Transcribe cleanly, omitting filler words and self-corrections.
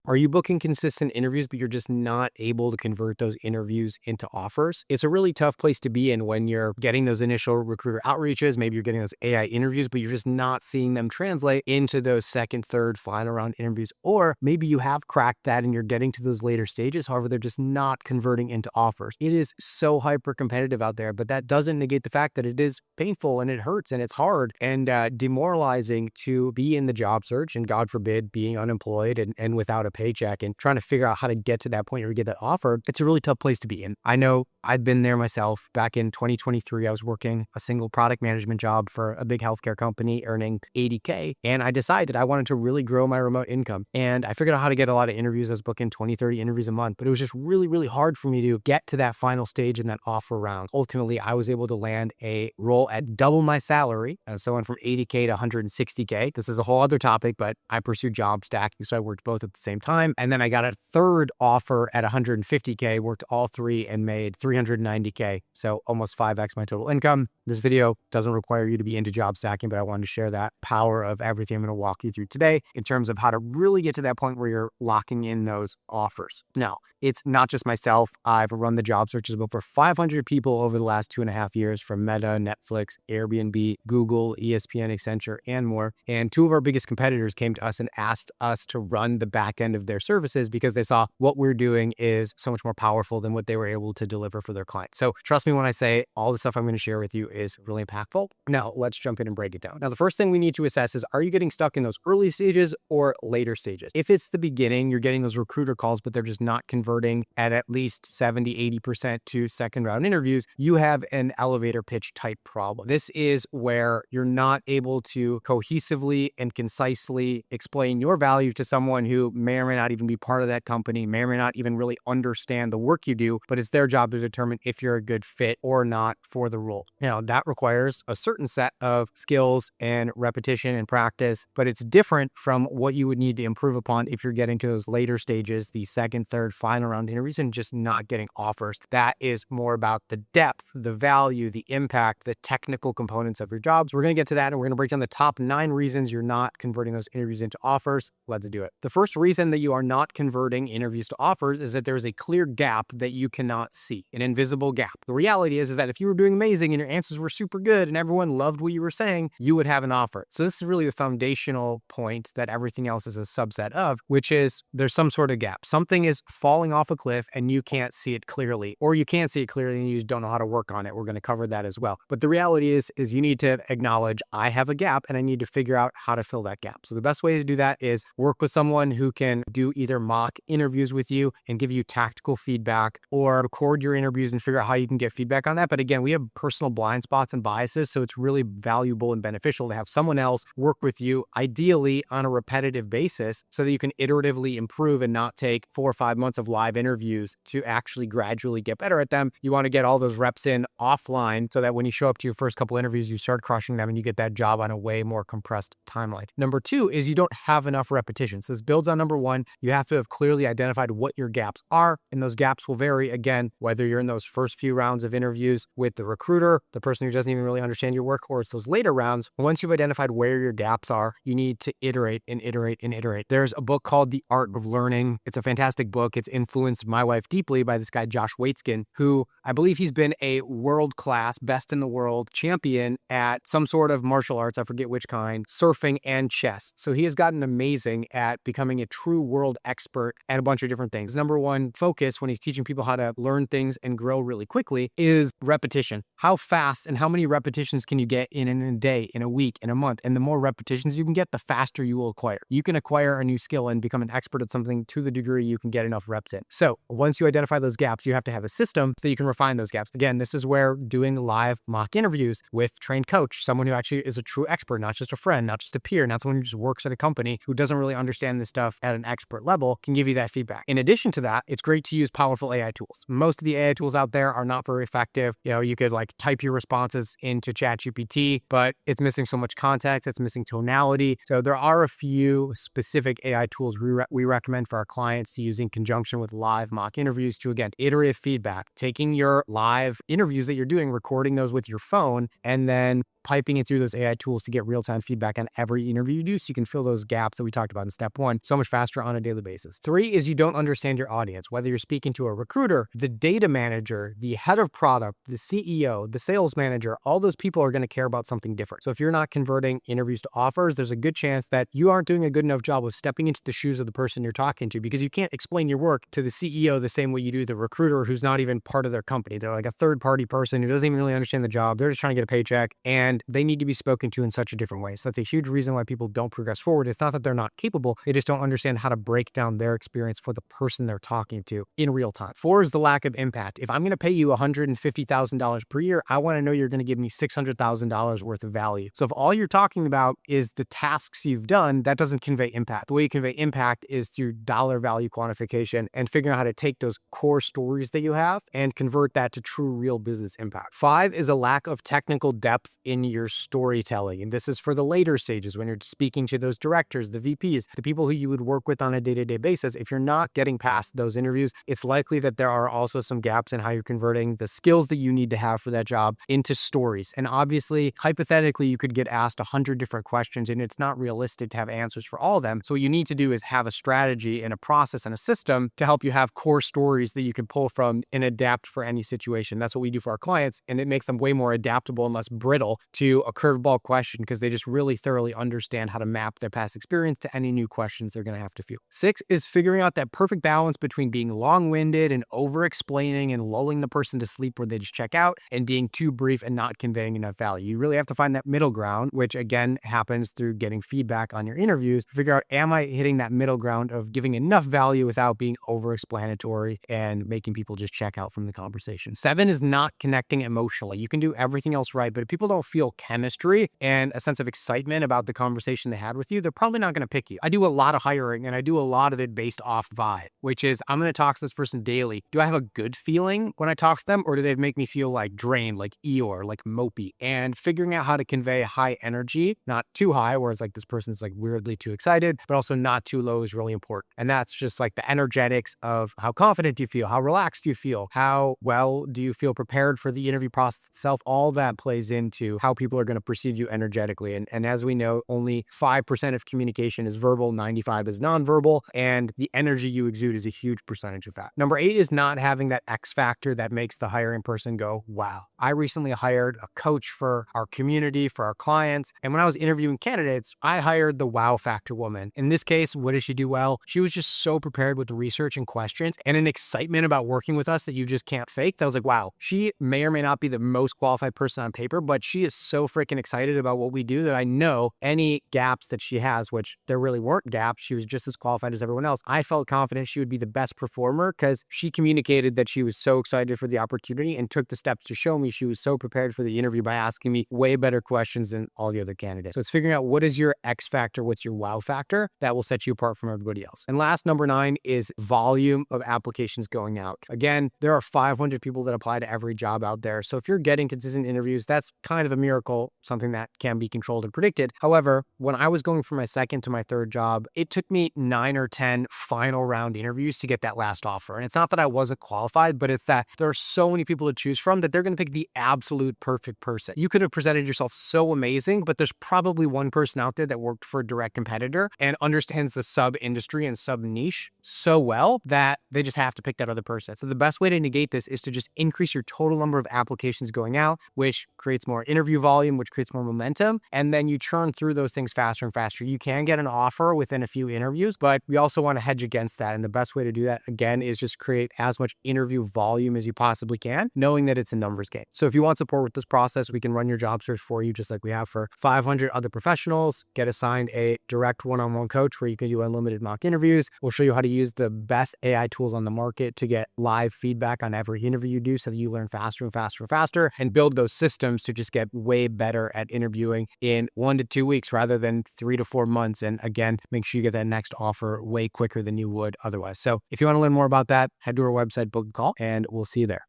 Are you booking consistent interviews, but you're just not able to convert those interviews into offers? It's a really tough place to be in when you're getting those initial recruiter outreaches. Maybe you're getting those AI interviews, but you're just not seeing them translate into those second, third, final round interviews. Or maybe you have cracked that and you're getting to those later stages. However, they're just not converting into offers. It is so hyper competitive out there, but that doesn't negate the fact that it is painful and it hurts and it's hard and demoralizing to be in the job search and, God forbid, being unemployed and without a paycheck and trying to figure out how to get to that point where you get that offer. It's a really tough place to be in. I know I've been there myself. Back in 2023, I was working a single product management job for a big healthcare company earning $80K. And I decided I wanted to really grow my remote income. And I figured out how to get a lot of interviews. I was booking 20, 30 interviews a month, but it was just really, really hard for me to get to that final stage in that offer round. Ultimately, I was able to land a role at double my salary. So I went from 80K to 160K. This is a whole other topic, but I pursued job stacking. So I worked both at the same time. And then I got a third offer at 150K, worked all three and made 390K. So almost 5x my total income. This video doesn't require you to be into job stacking, but I wanted to share that power of everything I'm going to walk you through today in terms of how to really get to that point where you're locking in those offers. Now, it's not just myself. I've run the job searches of over 500 people over the last 2.5 years from Meta, Netflix, Airbnb, Google, ESPN, Accenture, and more. And two of our biggest competitors came to us and asked us to run the back end of their services because they saw what we're doing is so much more powerful than what they were able to deliver for their clients. So trust me when I say all the stuff I'm going to share with you is really impactful. Now, let's jump in and break it down. Now, the first thing we need to assess is, are you getting stuck in those early stages or later stages? If it's the beginning, you're getting those recruiter calls, but they're just not converting at least 70, 80% to second round interviews, you have an elevator pitch type problem. This is where you're not able to cohesively and concisely explain your value to someone who may or may not even be part of that company, may or may not even really understand the work you do, but it's their job to determine if you're a good fit or not for the role. Now, that requires a certain set of skills and repetition and practice, but it's different from what you would need to improve upon if you're getting to those later stages, the second, third, final round interviews, and just not getting offers. That is more about the depth, the value, the impact, the technical components of your jobs. We're going to get to that, and we're going to break down the top 9 reasons you're not converting those interviews into offers. Let's do it. The first reason that you are not converting interviews to offers is that there's a clear gap that you cannot see, an invisible gap. The reality is that if you were doing amazing and your answers were super good and everyone loved what you were saying, you would have an offer. So this is really the foundational point that everything else is a subset of, which is there's some sort of gap. Something is falling off a cliff and you can't see it clearly, or you can't see it clearly and you just don't know how to work on it. We're going to cover that as well. But the reality is you need to acknowledge I have a gap and I need to figure out how to fill that gap. So the best way to do that is work with someone who can do either mock interviews with you and give you tactical feedback, or record your interviews and figure out how you can get feedback on that. But again, we have personal blind spots and biases, so it's really valuable and beneficial to have someone else work with you, ideally on a repetitive basis, so that you can iteratively improve and not take 4 or 5 months of live interviews to actually gradually get better at them. You want to get all those reps in offline so that when you show up to your first couple interviews, you start crushing them and you get that job on a way more compressed timeline. Number 2 is you don't have enough repetition. So this builds on number 1. You have to have clearly identified what your gaps are, and those gaps will vary, again, whether you're in those first few rounds of interviews with the recruiter, the person who doesn't even really understand your work, or it's those later rounds. Once you've identified where your gaps are, you need to iterate and iterate and iterate. There's a book called The Art of Learning. It's a fantastic book. It's influenced my life deeply by this guy, Josh Waitzkin, who I believe he's been a world-class, best in the world champion at some sort of martial arts, I forget which kind, surfing and chess. So he has gotten amazing at becoming a true world expert at a bunch of different things. Number 1 focus when he's teaching people how to learn things and grow really quickly is repetition. How fast and how many repetitions can you get in a day, in a week, in a month? And the more repetitions you can get, the faster you will acquire. You can acquire a new skill and become an expert at something to the degree you can get enough reps in. So once you identify those gaps, you have to have a system so that you can refine those gaps. Again, this is where doing live mock interviews with trained coach, someone who actually is a true expert, not just a friend, not just a peer, not someone who just works at a company who doesn't really understand this stuff at an expert level, can give you that feedback. In addition to that, it's great to use powerful AI tools. Most of the AI tools out there are not very effective. You could type your responses into ChatGPT, but it's missing so much context, it's missing tonality. So there are a few specific AI tools we recommend for our clients to use in conjunction with live mock interviews to, again, iterative feedback, taking your live interviews that you're doing, recording those with your phone, and then piping it through those AI tools to get real-time feedback on every interview you do so you can fill those gaps that we talked about in step 1 so much faster on a daily basis. 3 is you don't understand your audience. Whether you're speaking to a recruiter, the data manager, the head of product, the CEO, the sales manager, all those people are going to care about something different. So if you're not converting interviews to offers, there's a good chance that you aren't doing a good enough job of stepping into the shoes of the person you're talking to, because you can't explain your work to the CEO the same way you do the recruiter who's not even part of their company. They're like a third-party person who doesn't even really understand the job. They're just trying to get a paycheck, and they need to be spoken to in such a different way. So that's a huge reason why people don't progress forward. It's not that they're not capable. They just don't understand how to break down their experience for the person they're talking to in real time. 4 is the lack of impact. If I'm going to pay you $150,000 per year, I want to know you're going to give me $600,000 worth of value. So if all you're talking about is the tasks you've done, that doesn't convey impact. The way you convey impact is through dollar value quantification and figuring out how to take those core stories that you have and convert that to true real business impact. 5 is a lack of technical depth in your storytelling. And this is for the later stages when you're speaking to those directors, the VPs, the people who you would work with on a day-to-day basis. If you're not getting past those interviews, it's likely that there are also some gaps in how you're converting the skills that you need to have for that job into stories. And obviously, hypothetically, you could get asked 100 different questions and it's not realistic to have answers for all of them. So what you need to do is have a strategy and a process and a system to help you have core stories that you can pull from and adapt for any situation. That's what we do for our clients, and it makes them way more adaptable and less brittle to a curveball question because they just really thoroughly understand how to map their past experience to any new questions they're going to have to field. 6 is figuring out that perfect balance between being long-winded and over-explaining and lulling the person to sleep where they just check out, and being too brief and not conveying enough value. You really have to find that middle ground, which again happens through getting feedback on your interviews. Figure out, am I hitting that middle ground of giving enough value without being over-explanatory and making people just check out from the conversation. 7 is not connecting emotionally. You can do everything else right, but if people don't feel chemistry and a sense of excitement about the conversation they had with you, they're probably not going to pick you. I do a lot of hiring and I do a lot of it based off vibe, which is I'm going to talk to this person daily. Do I have a good feeling when I talk to them, or do they make me feel like drained, like Eeyore, like mopey? And figuring out how to convey high energy, not too high, where it's like this person's like weirdly too excited, but also not too low is really important. And that's just like the energetics of how confident you feel, how relaxed you feel, how well do you feel prepared for the interview process itself. All that plays into how people are going to perceive you energetically. And as we know, only 5% of communication is verbal, 95% is nonverbal, and the energy you exude is a huge percentage of that. Number 8 is not having that X factor that makes the hiring person go, wow. I recently hired a coach for our community, for our clients. And when I was interviewing candidates, I hired the wow factor woman. In this case, what did she do well? She was just so prepared with the research and questions and an excitement about working with us that you just can't fake. That was like, wow, she may or may not be the most qualified person on paper, but she is so freaking excited about what we do that I know any gaps that she has, which there really weren't gaps. She was just as qualified as everyone else. I felt confident she would be the best performer because she communicated that she was so excited for the opportunity and took the steps to show me she was so prepared for the interview by asking me way better questions than all the other candidates. So it's figuring out what is your X factor, what's your wow factor that will set you apart from everybody else. And last, number 9 is volume of applications going out. Again, there are 500 people that apply to every job out there. So if you're getting consistent interviews, that's kind of a miracle, something that can be controlled and predicted. However, when I was going from my second to my third job, it took me 9 or 10 final round interviews to get that last offer. And it's not that I wasn't qualified, but it's that there are so many people to choose from that they're going to pick the absolute perfect person. You could have presented yourself so amazing, but there's probably one person out there that worked for a direct competitor and understands the sub industry and sub niche so well that they just have to pick that other person. So the best way to negate this is to just increase your total number of applications going out, which creates more interview volume, which creates more momentum. And then you churn through those things faster and faster. You can get an offer within a few interviews, but we also want to hedge against that. And the best way to do that, again, is just create as much interview volume as you possibly can, knowing that it's a numbers game. So if you want support with this process, we can run your job search for you, just like we have for 500 other professionals. Get assigned a direct one-on-one coach where you can do unlimited mock interviews. We'll show you how to use the best AI tools on the market to get live feedback on every interview you do so that you learn faster and faster and faster, and build those systems to just get way better at interviewing in 1 to 2 weeks rather than 3 to 4 months. And again, make sure you get that next offer way quicker than you would otherwise. So if you want to learn more about that, head to our website, book a call, and we'll see you there.